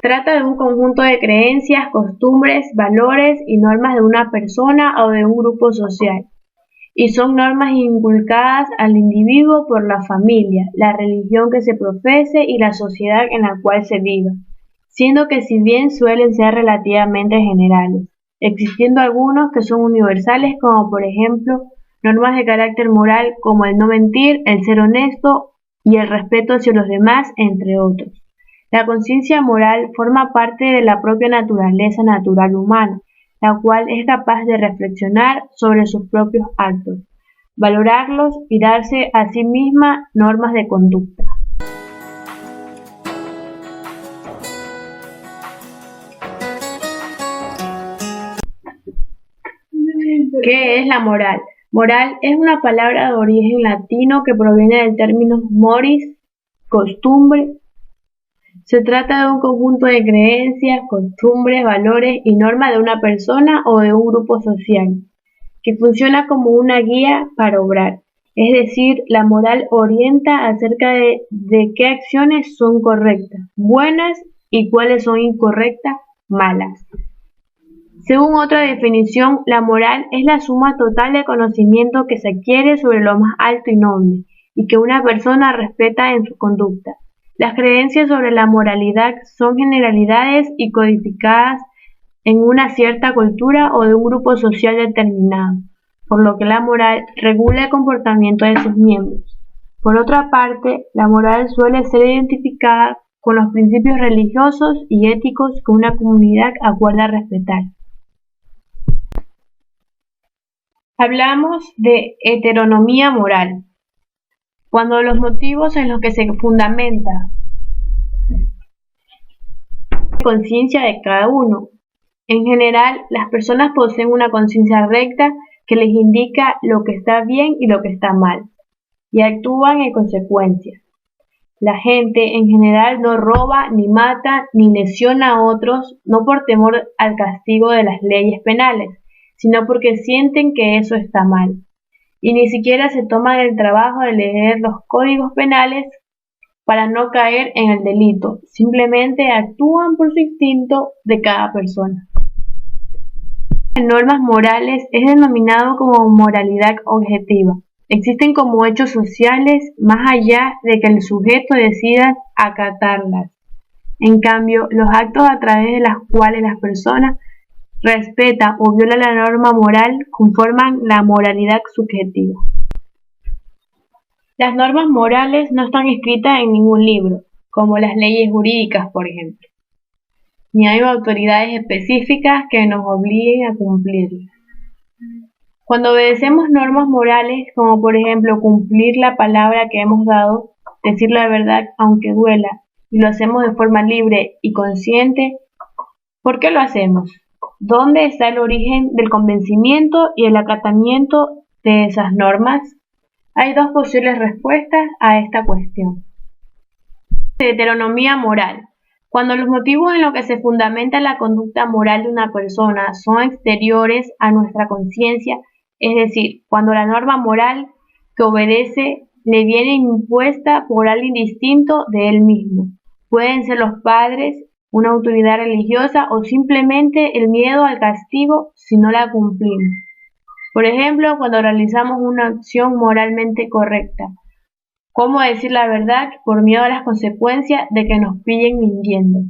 trata de un conjunto de creencias, costumbres, valores y normas de una persona o de un grupo social, y son normas inculcadas al individuo por la familia, la religión que se profese y la sociedad en la cual se viva, siendo que si bien suelen ser relativamente generales, existiendo algunos que son universales como por ejemplo normas de carácter moral como el no mentir, el ser honesto y el respeto hacia los demás, entre otros. La conciencia moral forma parte de la propia naturaleza natural humana, la cual es capaz de reflexionar sobre sus propios actos, valorarlos y darse a sí misma normas de conducta. ¿Qué es la moral? Moral es una palabra de origen latino que proviene del término moris, costumbre. Se trata de un conjunto de creencias, costumbres, valores y normas de una persona o de un grupo social, que funciona como una guía para obrar. Es decir, la moral orienta acerca de qué acciones son correctas, buenas y cuáles son incorrectas, malas. Según otra definición, la moral es la suma total de conocimiento que se adquiere sobre lo más alto y noble, y que una persona respeta en su conducta. Las creencias sobre la moralidad son generalidades y codificadas en una cierta cultura o de un grupo social determinado, por lo que la moral regula el comportamiento de sus miembros. Por otra parte, la moral suele ser identificada con los principios religiosos y éticos que una comunidad acuerda respetar. Hablamos de heteronomía moral, cuando los motivos en los que se fundamenta la conciencia de cada uno. En general, las personas poseen una conciencia recta que les indica lo que está bien y lo que está mal, y actúan en consecuencia. La gente en general no roba, ni mata, ni lesiona a otros, no por temor al castigo de las leyes penales, sino porque sienten que eso está mal, y ni siquiera se toman el trabajo de leer los códigos penales para no caer en el delito, simplemente actúan por su instinto de cada persona. En normas morales es denominado como moralidad objetiva. Existen como hechos sociales más allá de que el sujeto decida acatarlas. En cambio, los actos a través de los cuales las personas respetan o violan la norma moral conforman la moralidad subjetiva. Las normas morales no están escritas en ningún libro, como las leyes jurídicas, por ejemplo, ni hay autoridades específicas que nos obliguen a cumplirlas. Cuando obedecemos normas morales, como por ejemplo cumplir la palabra que hemos dado, decir la verdad aunque duela, y lo hacemos de forma libre y consciente, ¿por qué lo hacemos? ¿Dónde está el origen del convencimiento y el acatamiento de esas normas? Hay dos posibles respuestas a esta cuestión. Heteronomía moral. Cuando los motivos en los que se fundamenta la conducta moral de una persona son exteriores a nuestra conciencia, es decir, cuando la norma moral que obedece le viene impuesta por alguien distinto de él mismo. Pueden ser los padres, una autoridad religiosa o simplemente el miedo al castigo si no la cumplimos. Por ejemplo, cuando realizamos una acción moralmente correcta, ¿cómo decir la verdad por miedo a las consecuencias de que nos pillen mintiendo?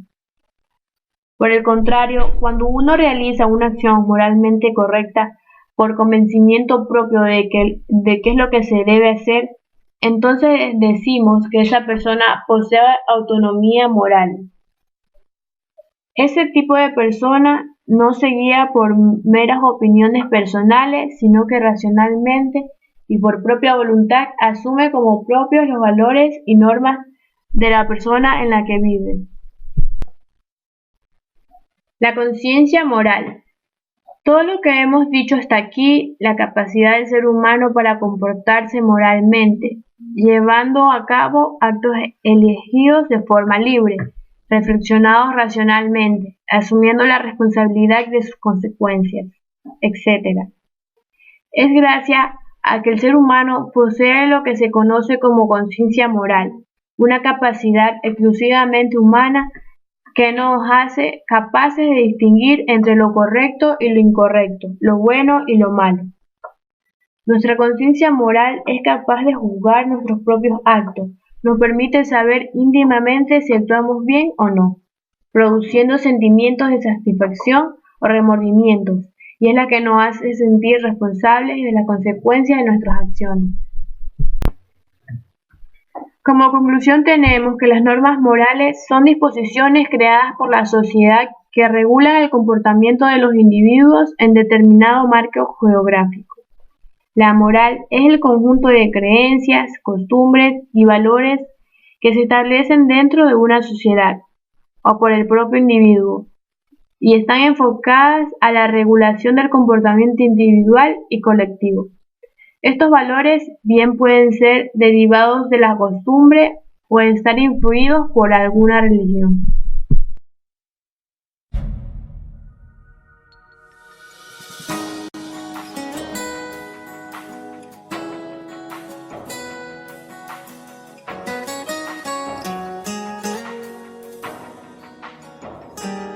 Por el contrario, cuando uno realiza una acción moralmente correcta por convencimiento propio de qué es lo que se debe hacer, entonces decimos que esa persona posee autonomía moral. Ese tipo de persona no se guía por meras opiniones personales, sino que racionalmente y por propia voluntad asume como propios los valores y normas de la persona en la que vive. La conciencia moral. Todo lo que hemos dicho hasta aquí, la capacidad del ser humano para comportarse moralmente, llevando a cabo actos elegidos de forma libre, reflexionados racionalmente, asumiendo la responsabilidad de sus consecuencias, etc. Es gracias a que el ser humano posee lo que se conoce como conciencia moral, una capacidad exclusivamente humana que nos hace capaces de distinguir entre lo correcto y lo incorrecto, lo bueno y lo malo. Nuestra conciencia moral es capaz de juzgar nuestros propios actos, nos permite saber íntimamente si actuamos bien o no, produciendo sentimientos de satisfacción o remordimientos, y es la que nos hace sentir responsables de las consecuencias de nuestras acciones. Como conclusión tenemos que las normas morales son disposiciones creadas por la sociedad que regulan el comportamiento de los individuos en determinado marco geográfico. La moral es el conjunto de creencias, costumbres y valores que se establecen dentro de una sociedad o por el propio individuo y están enfocadas a la regulación del comportamiento individual y colectivo. Estos valores bien pueden ser derivados de la costumbre o estar influidos por alguna religión.